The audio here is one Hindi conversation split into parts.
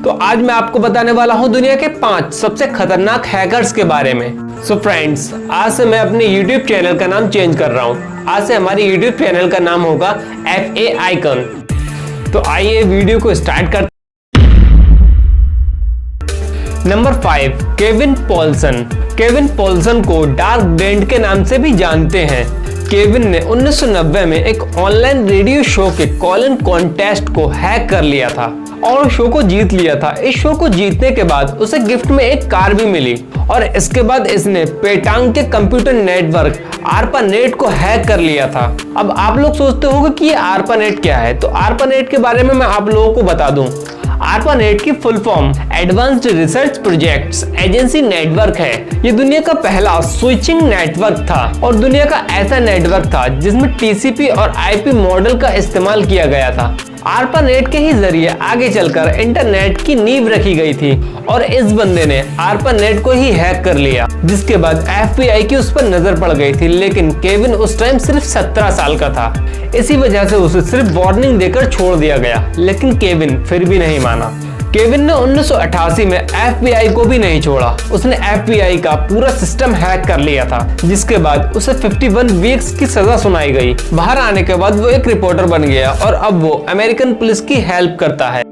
तो आज मैं आपको बताने वाला हूं दुनिया के 5 सबसे खतरनाक हैकर्स के बारे में। सो फ्रेंड्स, आज से मैं अपने YouTube चैनल का नाम चेंज कर रहा हूं। आज से हमारे YouTube चैनल का नाम होगा FA Icon। तो आइए वीडियो को स्टार्ट करते। Number 5, Kevin Poulsen. Kevin Poulsen को डार्क ब्रेन के नाम से भी जानते हैं। केविन ने 1990 में एक ऑनलाइन रेडियो शो के कॉल इन कॉन्टेस्ट को हैक कर लिया था और शो को जीत लिया था। इस शो को जीतने के बाद उसे गिफ्ट में एक कार भी मिली और इसके बाद इसने पेटांग के कंप्यूटर नेटवर्क ARPANET को हैक कर लिया था। अब आप लोग सोचते होंगे कि ये ARPANET क्या है, तो ARPANET के बारे में मैं आप लोगों को बता दूं। ARPANET की full form advanced research projects agency network है। ये दुनिया का पहला स्विचिंग नेटवर्क था और दुनिया का ऐसा नेटवर्क था जिसमें TCP और IP मॉडल का इस्तेमाल किया गया था। ARPANET के ही जरिए आगे चलकर इंटरनेट की नींव रखी गई थी और इस बंदे ने ARPANET को ही हैक कर लिया, जिसके बाद FBI की उस पर नजर पड़ गई थी। लेकिन केविन उस टाइम सिर्फ 17 साल का था, इसी वजह से उसे सिर्फ वार्निंग देकर छोड़ दिया गया। लेकिन केविन फिर भी नहीं माना। केविन ने 1988 में FBI को भी नहीं छोड़ा। उसने FBI का पूरा सिस्टम हैक कर लिया था, जिसके बाद उसे 51 वीक्स की सजा सुनाई गई। बाहर आने के बाद वो एक रिपोर्टर बन गया और अब वो अमेरिकन पुलिस की हेल्प करता है।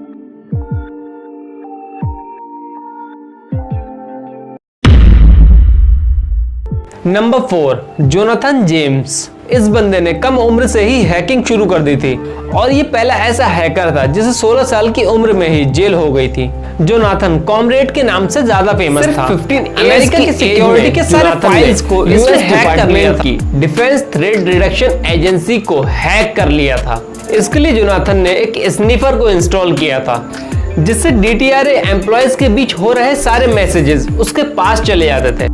Number 4, Jonathan James. इस बंदे ने कम उम्र से ही हैकिंग शुरू कर दी थी और ये पहला ऐसा हैकर था जिसे 16 साल की उम्र में ही जेल हो गई थी। जोनाथन कॉमरेड के नाम से ज्यादा फेमस था। 15 अमेरिका की सिक्योरिटी के सारे फाइल्स को इसने हैक कर लिया था। डिफेंस थ्रेट रिडक्शन एजेंसी को हैक कर लिया था। इसके लिए जोनाथन ने एक स्नीफर को इंस्टॉल किया था, जिससे DTRA एम्प्लॉयज के बीच हो रहे सारे मैसेजेस उसके पास चले जाते थे।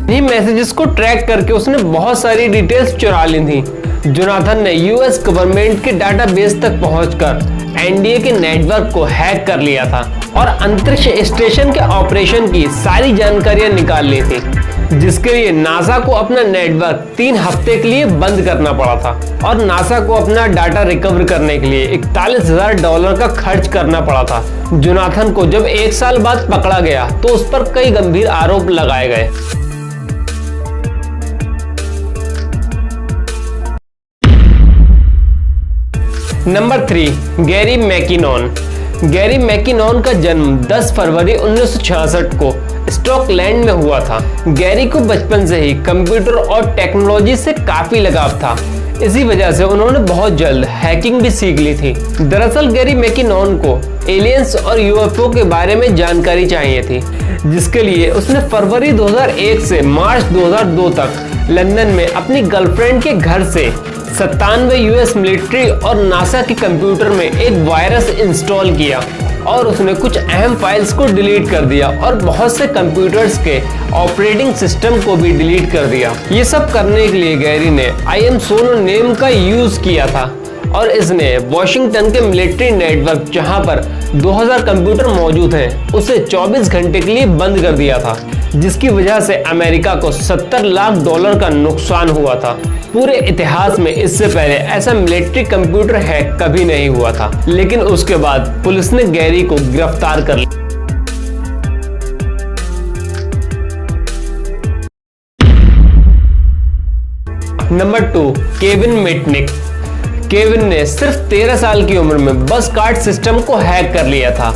ये मैसेजेस को ट्रैक करके उसने बहुत सारी डिटेल्स चुरा ली थी। जोनाथन ने US गवर्नमेंट के डाटाबेस तक पहुंचकर NDA के नेटवर्क को हैक कर लिया था और अंतरिक्ष स्टेशन के ऑपरेशन की सारी जानकारियां निकाल ली थी, जिसके लिए नासा को अपना नेटवर्क 3 हफ्ते के लिए बंद करना पड़ा था और नासा को अपना डाटा रिकवर करने के लिए $41,000 का खर्च करना पड़ा था। जोनाथन को जब 1 साल बाद पकड़ा गया तो उस पर कई गंभीर आरोप लगाए गए। Number 3, Gary McKinnon. Gary McKinnon का जन्म 10 फरवरी 1966 को स्टॉकलैंड में हुआ था। गैरी को बचपन से ही कंप्यूटर और टेक्नोलॉजी से काफी लगाव था, इसी वजह से उन्होंने बहुत जल्द हैकिंग भी सीख ली थी। दरअसल गैरी मैकिनॉन को एलियंस और UFO के बारे में जानकारी चाहिए थी, जिसके लिए उसने फरवरी 2001 से मार्च 2002 तक लंदन में अपनी गर्लफ्रेंड के घर से 97 US मिलिट्री और नासा के कंप्यूटर में एक वायरस इंस्टॉल किया और उसने कुछ अहम फाइल्स को डिलीट कर दिया और बहुत से कंप्यूटर्स के ऑपरेटिंग सिस्टम को भी डिलीट कर दिया। ये सब करने के लिए गैरी ने IM सोलो नेम का यूज किया था और इसने वॉशिंगटन के मिलिट्री नेटवर्क, जहां पर 2000 कंप्यूटर मौजूद हैं, उसे 24 घंटे के लिए बंद कर दिया था, जिसकी वजह से अमेरिका को $70 लाख का नुकसान हुआ था। पूरे इतिहास में इससे पहले ऐसा मिलिट्री कंप्यूटर हैक kभी नहीं हुआ था। लेकिन उसके बाद पुलिस ने गैरी को गिरफ्तार कर लिया। Number 2, Kevin Mitnick. केविन ने सिर्फ 13 साल की उम्र में बस कार्ड सिस्टम को हैक कर लिया था।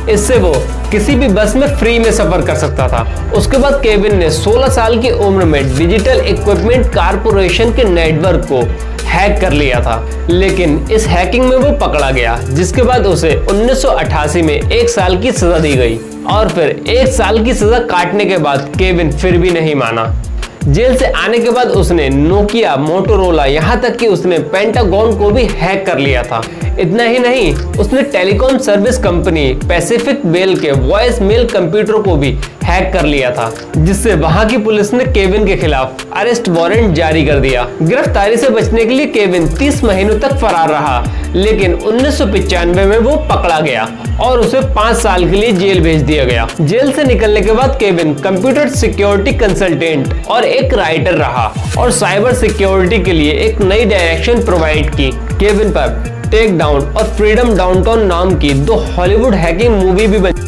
इससे वो किसी भी बस में फ्री में सफर कर सकता था। उसके बाद केविन ने 16 साल की उम्र में डिजिटल इक्विपमेंट कारपोरेशन के नेटवर्क को हैक कर लिया था, लेकिन इस हैकिंग में वो पकड़ा गया, जिसके बाद उसे 1988 में 1 साल की सजा दी गई और फिर 1 साल की सजा काटने के बाद केविन फिर भी नहीं माना। जेल से आने के बाद उसने नोकिया, मोटोरोला, यहाँ तक कि उसने पेंटागन को भी हैक कर लिया था। इतना ही नहीं, उसने telecom service company Pacific Bell के वॉइस मेल कंप्यूटर को भी हैक कर लिया था, जिससे वहां की पुलिस ने केविन के खिलाफ अरेस्ट वारंट जारी कर दिया। गिरफ्तारी से बचने के लिए केविन 30 महीनों तक फरार रहा, लेकिन 1995 में वो पकड़ा गया और उसे 5 साल के लिए जेल भेज दिया गया। जेल से निकलने के बाद केविन कंप्यूटर सिक्योरिटी कंसल्टेंट और एक राइटर रहा और साइबर सिक्योरिटी के लिए एक नई डायरेक्शन प्रोवाइड की। केविन पर टेक डाउन और फ्रीडम डाउनटाउन नाम की 2 हॉलीवुड हैकिंग मूवी भी बनी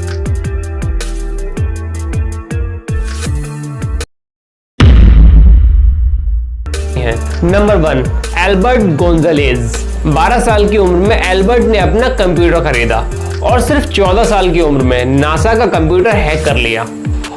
है। Number 1, Albert Gonzalez. 12 साल की उम्र में एल्बर्ट ने अपना कंप्यूटर खरीदा और सिर्फ 14 साल की उम्र में नासा का कंप्यूटर हैक कर लिया।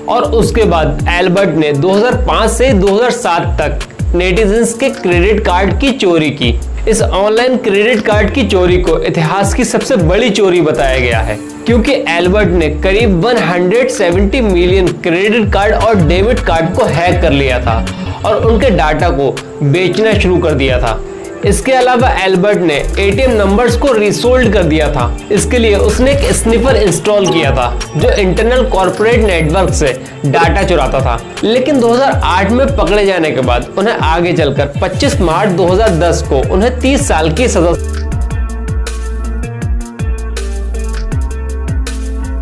और उसके बाद एल्बर्ट ने 2005 से 2007 तक नेटिजन्स के क्रेडिट कार्ड की चोरी की। इस ऑनलाइन क्रेडिट कार्ड की चोरी को इतिहास की सबसे बड़ी चोरी बताया गया है, क्योंकि एल्बर्ट ने करीब 170 मिलियन क्रेडिट कार्ड और डेबिट कार्ड को हैक कर लिया था और उनके डाटा को बेचना शुरू कर दिया था। इसके अलावा एल्बर्ट ने एटीएम नंबर्स को रीसोल्ड कर दिया था। इसके लिए उसने एक स्निफर इंस्टॉल किया था जो इंटरनल कॉर्पोरेट नेटवर्क से डाटा चुराता था। लेकिन 2008 में पकड़े जाने के बाद उन्हें आगे चलकर 25 मार्च 2010 को उन्हें 30 साल की सजा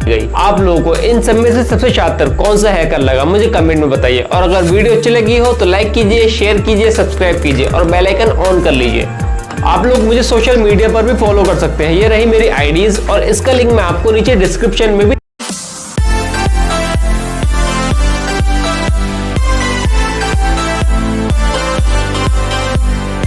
गई। आप लोगों को इन सब में से सबसे शातिर कौन सा हैकर लगा मुझे कमेंट में बताइए। और अगर वीडियो अच्छी लगी हो तो लाइक कीजिए, शेयर कीजिए, सब्सक्राइब कीजिए और बेल आइकन ऑन कर लीजिए। आप लोग मुझे सोशल मीडिया पर भी फॉलो कर सकते हैं। ये रही मेरी आईडीज और इसका लिंक मैं आपको नीचे डिस्क्रिप्शन में भी